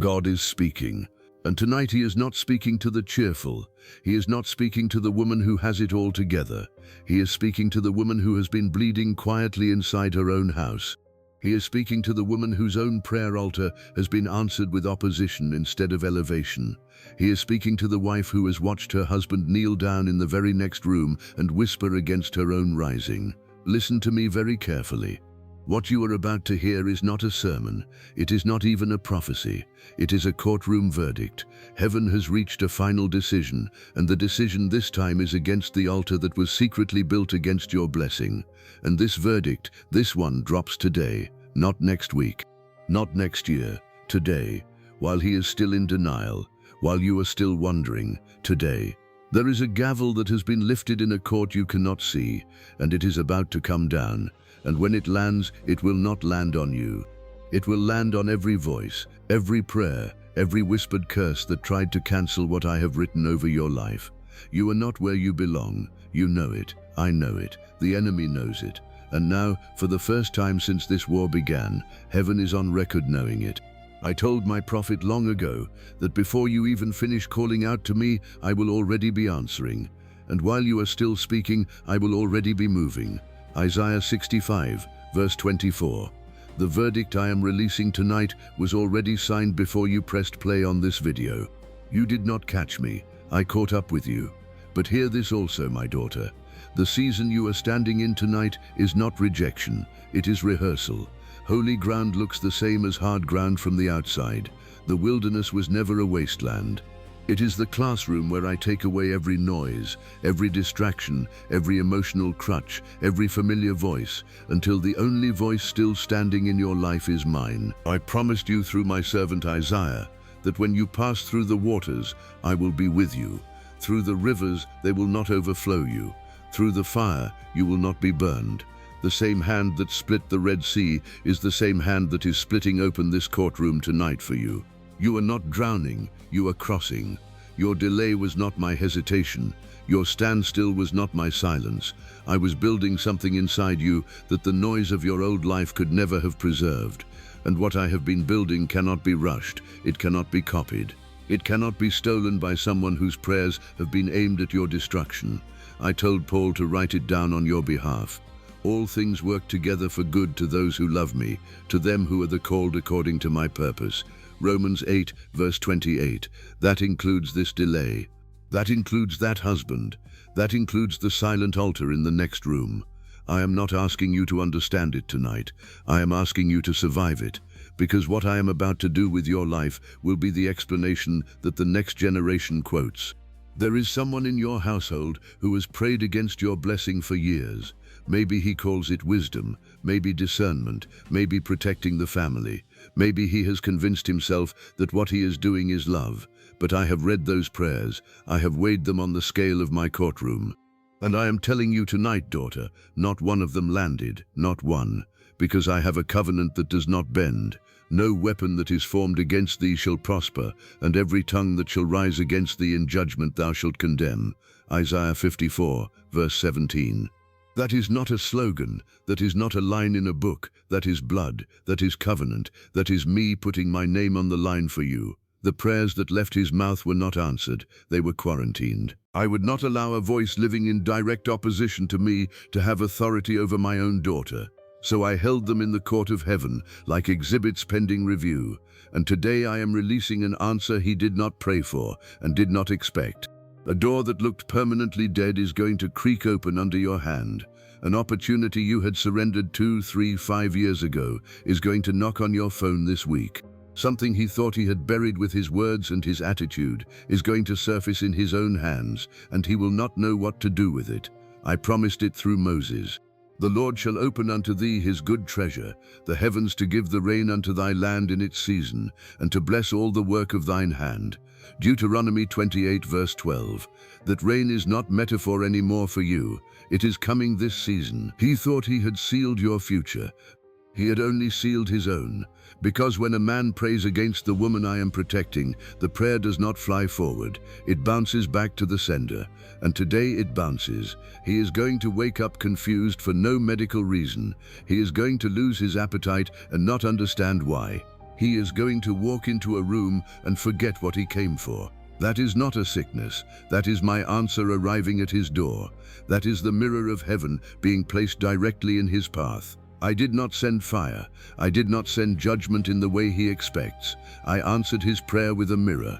God is speaking. And tonight he is not speaking to the cheerful. He is not speaking to the woman who has it all together. He is speaking to the woman who has been bleeding quietly inside her own house. He is speaking to the woman whose own prayer altar has been answered with opposition instead of elevation. He is speaking to the wife who has watched her husband kneel down in the very next room and whisper against her own rising. Listen to me very carefully. What you are about to hear is not a sermon. It is not even a prophecy. It is a courtroom verdict. Heaven has reached a final decision, and the decision this time is against the altar that was secretly built against your blessing. And this verdict, this one drops today, not next week, not next year, today, while he is still in denial, while you are still wondering, today. There is a gavel that has been lifted in a court you cannot see, and it is about to come down. And when it lands, it will not land on you. It will land on every voice, every prayer, every whispered curse that tried to cancel what I have written over your life. You are not where you belong. You know it. I know it. The enemy knows it. And now, for the first time since this war began, heaven is on record knowing it. I told my prophet long ago that before you even finish calling out to me, I will already be answering. And while you are still speaking, I will already be moving. Isaiah 65, verse 24. The verdict I am releasing tonight was already signed before you pressed play on this video. You did not catch me. I caught up with you. But hear this also, my daughter. The season you are standing in tonight is not rejection. It is rehearsal. Holy ground looks the same as hard ground from the outside. The wilderness was never a wasteland. It is the classroom where I take away every noise, every distraction, every emotional crutch, every familiar voice, until the only voice still standing in your life is mine. I promised you through my servant Isaiah that when you pass through the waters, I will be with you. Through the rivers, they will not overflow you. Through the fire, you will not be burned. The same hand that split the Red Sea is the same hand that is splitting open this courtroom tonight for you. You are not drowning, you are crossing. Your delay was not my hesitation. Your standstill was not my silence. I was building something inside you that the noise of your old life could never have preserved. And what I have been building cannot be rushed. It cannot be copied. It cannot be stolen by someone whose prayers have been aimed at your destruction. I told Paul to write it down on your behalf. All things work together for good to those who love me, to them who are the called according to my purpose. Romans 8, verse 28. That includes this delay. That includes that husband. That includes the silent altar in the next room. I am not asking you to understand it tonight. I am asking you to survive it, because what I am about to do with your life will be the explanation that the next generation quotes. There is someone in your household who has prayed against your blessing for years. Maybe he calls it wisdom, maybe discernment, maybe protecting the family. Maybe he has convinced himself that what he is doing is love. But I have read those prayers. I have weighed them on the scale of my courtroom. And I am telling you tonight, daughter, not one of them landed, not one. Because I have a covenant that does not bend. No weapon that is formed against thee shall prosper, and every tongue that shall rise against thee in judgment thou shalt condemn. Isaiah 54, verse 17. That is not a slogan, that is not a line in a book, that is blood, that is covenant, that is me putting my name on the line for you. The prayers that left his mouth were not answered, they were quarantined. I would not allow a voice living in direct opposition to me to have authority over my own daughter. So I held them in the court of heaven, like exhibits pending review. And today I am releasing an answer he did not pray for and did not expect. A door that looked permanently dead is going to creak open under your hand. An opportunity you had surrendered 2, 3, 5 years ago is going to knock on your phone this week. Something he thought he had buried with his words and his attitude is going to surface in his own hands, and he will not know what to do with it. I promised it through Moses. The Lord shall open unto thee his good treasure, the heavens to give the rain unto thy land in its season, and to bless all the work of thine hand. Deuteronomy 28 verse 12. That rain is not metaphor anymore for you. It is coming this season. He thought he had sealed your future. He had only sealed his own. Because when a man prays against the woman I am protecting, the prayer does not fly forward. It bounces back to the sender. And today it bounces. He is going to wake up confused for no medical reason. He is going to lose his appetite and not understand why. He is going to walk into a room and forget what he came for. That is not a sickness. That is my answer arriving at his door. That is the mirror of heaven being placed directly in his path. I did not send fire. I did not send judgment in the way he expects. I answered his prayer with a mirror.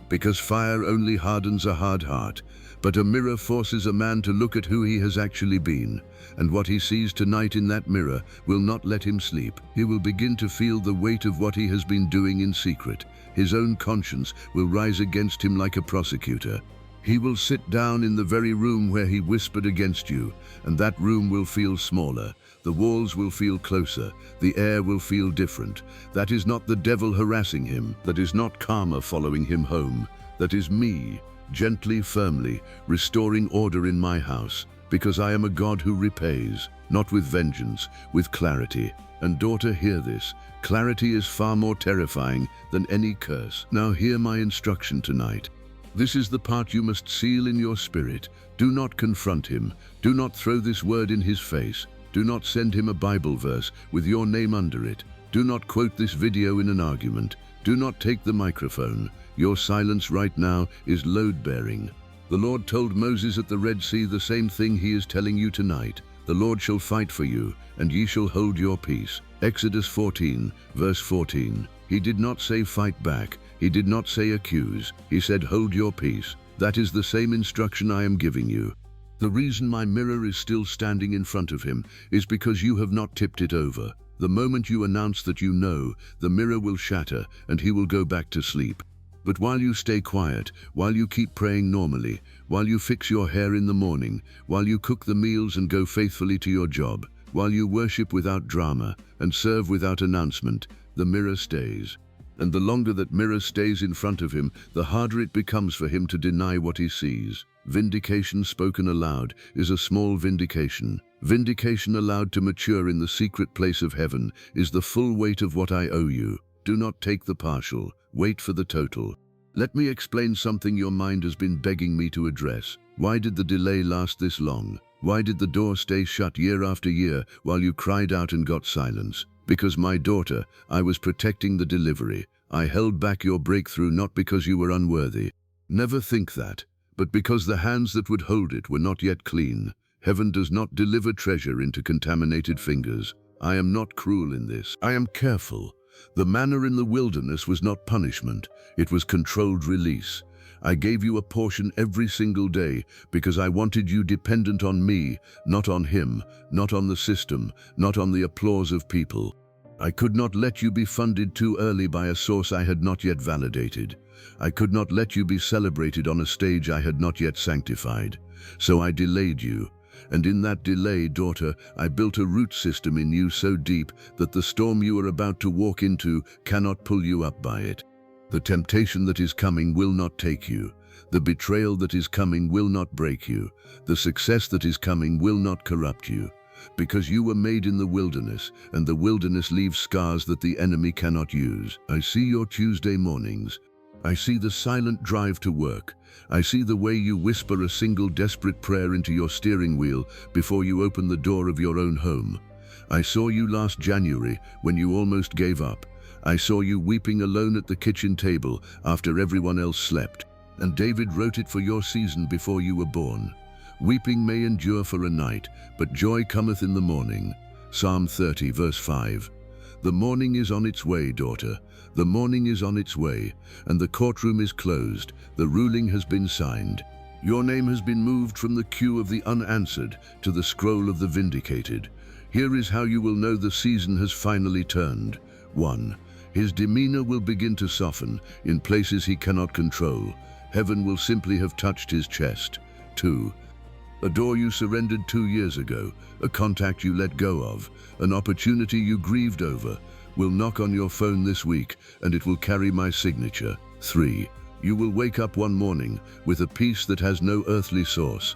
Because fire only hardens a hard heart, but a mirror forces a man to look at who he has actually been. And what he sees tonight in that mirror will not let him sleep. He will begin to feel the weight of what he has been doing in secret. His own conscience will rise against him like a prosecutor. He will sit down in the very room where he whispered against you, and that room will feel smaller. The walls will feel closer. The air will feel different. That is not the devil harassing him. That is not karma following him home. That is me, gently, firmly, restoring order in my house, because I am a God who repays, not with vengeance, with clarity. And daughter, hear this. Clarity is far more terrifying than any curse. Now hear my instruction tonight. This is the part you must seal in your spirit. Do not confront him. Do not throw this word in his face. Do not send him a Bible verse with your name under it. Do not quote this video in an argument. Do not take the microphone. Your silence right now is load-bearing. The Lord told Moses at the Red Sea the same thing he is telling you tonight. The Lord shall fight for you, and ye shall hold your peace. Exodus 14, verse 14. He did not say fight back. He did not say accuse. He said hold your peace. That is the same instruction I am giving you. The reason my mirror is still standing in front of him is because you have not tipped it over. The moment you announce that you know, the mirror will shatter and he will go back to sleep. But while you stay quiet, while you keep praying normally, while you fix your hair in the morning, while you cook the meals and go faithfully to your job, while you worship without drama and serve without announcement, the mirror stays. And the longer that mirror stays in front of him, the harder it becomes for him to deny what he sees. Vindication spoken aloud is a small vindication. Vindication allowed to mature in the secret place of heaven is the full weight of what I owe you. Do not take the partial. Wait for the total. Let me explain something your mind has been begging me to address. Why did the delay last this long? Why did the door stay shut year after year while you cried out and got silence? Because, my daughter, I was protecting the delivery. I held back your breakthrough not because you were unworthy. Never think that, but because the hands that would hold it were not yet clean. Heaven does not deliver treasure into contaminated fingers. I am not cruel in this. I am careful. The manna in the wilderness was not punishment. It was controlled release. I gave you a portion every single day because I wanted you dependent on me, not on him, not on the system, not on the applause of people. I could not let you be funded too early by a source I had not yet validated. I could not let you be celebrated on a stage I had not yet sanctified. So I delayed you. And in that delay, daughter, I built a root system in you so deep that the storm you are about to walk into cannot pull you up by it. The temptation that is coming will not take you. The betrayal that is coming will not break you. The success that is coming will not corrupt you. Because you were made in the wilderness, and the wilderness leaves scars that the enemy cannot use. I see your Tuesday mornings. I see the silent drive to work. I see the way you whisper a single desperate prayer into your steering wheel before you open the door of your own home. I saw you last January when you almost gave up. I saw you weeping alone at the kitchen table after everyone else slept. And David wrote it for your season before you were born. Weeping may endure for a night, but joy cometh in the morning. Psalm 30, verse 5. The morning is on its way, daughter. The morning is on its way, and the courtroom is closed. The ruling has been signed. Your name has been moved from the queue of the unanswered to the scroll of the vindicated. Here is how you will know the season has finally turned. 1. His demeanor will begin to soften in places he cannot control. Heaven will simply have touched his chest. 2. A door you surrendered 2 years ago, a contact you let go of, an opportunity you grieved over, will knock on your phone this week and it will carry my signature. 3. You will wake up one morning with a peace that has no earthly source,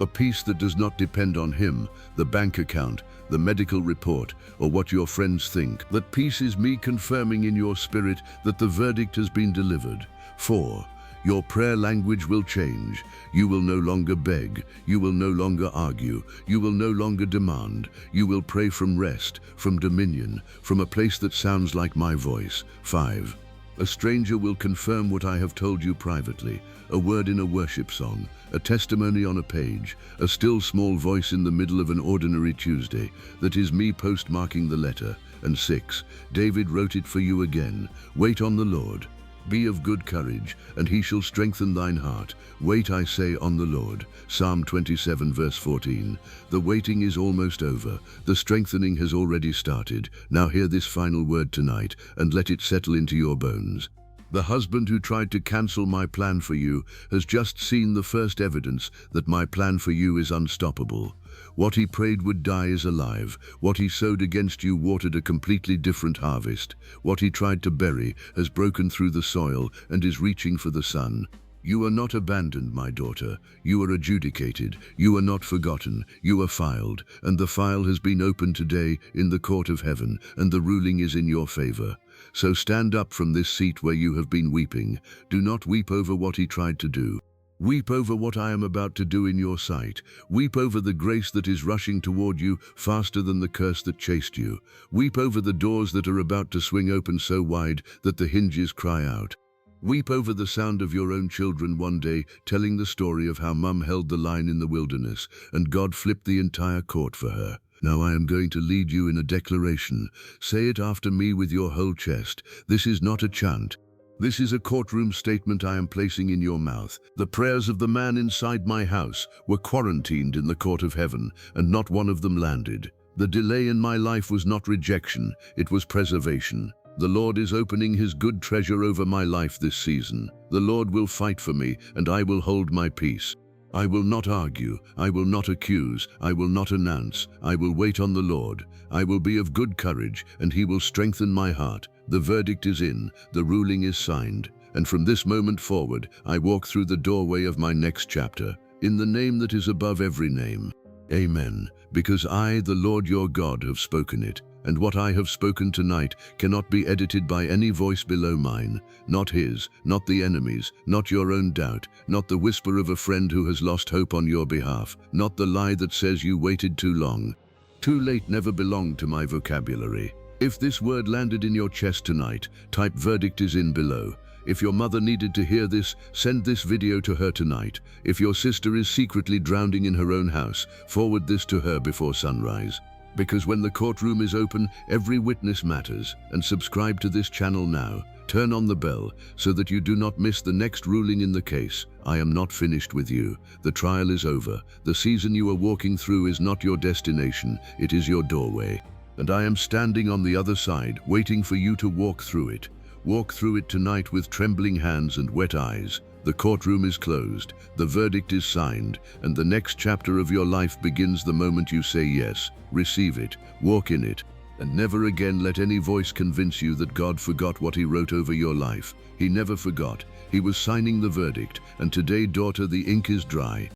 a peace that does not depend on him, the bank account, the medical report, or what your friends think. That peace is me confirming in your spirit that the verdict has been delivered. 4. Your prayer language will change. You will no longer beg. You will no longer argue. You will no longer demand. You will pray from rest, from dominion, from a place that sounds like my voice. 5. A stranger will confirm what I have told you privately, a word in a worship song, a testimony on a page, a still small voice in the middle of an ordinary Tuesday. That is me postmarking the letter. And 6. David wrote it for you again. Wait on the Lord. Be of good courage, and he shall strengthen thine heart. Wait, I say, on the Lord. Psalm 27 verse 14. The waiting is almost over. The strengthening has already started. Now hear this final word tonight, and let it settle into your bones. The husband who tried to cancel my plan for you has just seen the first evidence that my plan for you is unstoppable. What he prayed would die is alive. What he sowed against you watered a completely different harvest. What he tried to bury has broken through the soil and is reaching for the sun. You are not abandoned, my daughter. You are adjudicated. You are not forgotten. You are filed, and the file has been opened today in the court of heaven, and the ruling is in your favor. So stand up from this seat where you have been weeping. Do not weep over what he tried to do. Weep over what I am about to do in your sight. Weep over the grace that is rushing toward you faster than the curse that chased you. Weep over the doors that are about to swing open so wide that the hinges cry out. Weep over the sound of your own children one day telling the story of how Mum held the line in the wilderness and God flipped the entire court for her. Now I am going to lead you in a declaration. Say it after me with your whole chest. This is not a chant. This is a courtroom statement I am placing in your mouth. The prayers of the man inside my house were quarantined in the court of heaven, and not one of them landed. The delay in my life was not rejection, it was preservation. The Lord is opening his good treasure over my life this season. The Lord will fight for me, and I will hold my peace. I will not argue, I will not accuse, I will not announce, I will wait on the Lord. I will be of good courage, and he will strengthen my heart. The verdict is in, the ruling is signed, and from this moment forward, I walk through the doorway of my next chapter, in the name that is above every name. Amen. Because I, the Lord your God, have spoken it, and what I have spoken tonight cannot be edited by any voice below mine, not his, not the enemy's, not your own doubt, not the whisper of a friend who has lost hope on your behalf, not the lie that says you waited too long. Too late never belonged to my vocabulary. If this word landed in your chest tonight, type verdict is in below. If your mother needed to hear this, send this video to her tonight. If your sister is secretly drowning in her own house, forward this to her before sunrise. Because when the courtroom is open, every witness matters. And subscribe to this channel now. Turn on the bell so that you do not miss the next ruling in the case. I am not finished with you. The trial is over. The season you are walking through is not your destination. It is your doorway. And I am standing on the other side, waiting for you to walk through it. Walk through it tonight with trembling hands and wet eyes. The courtroom is closed, the verdict is signed, and the next chapter of your life begins the moment you say yes. Receive it, walk in it, and never again let any voice convince you that God forgot what he wrote over your life. He never forgot. He was signing the verdict, and today, daughter, the ink is dry.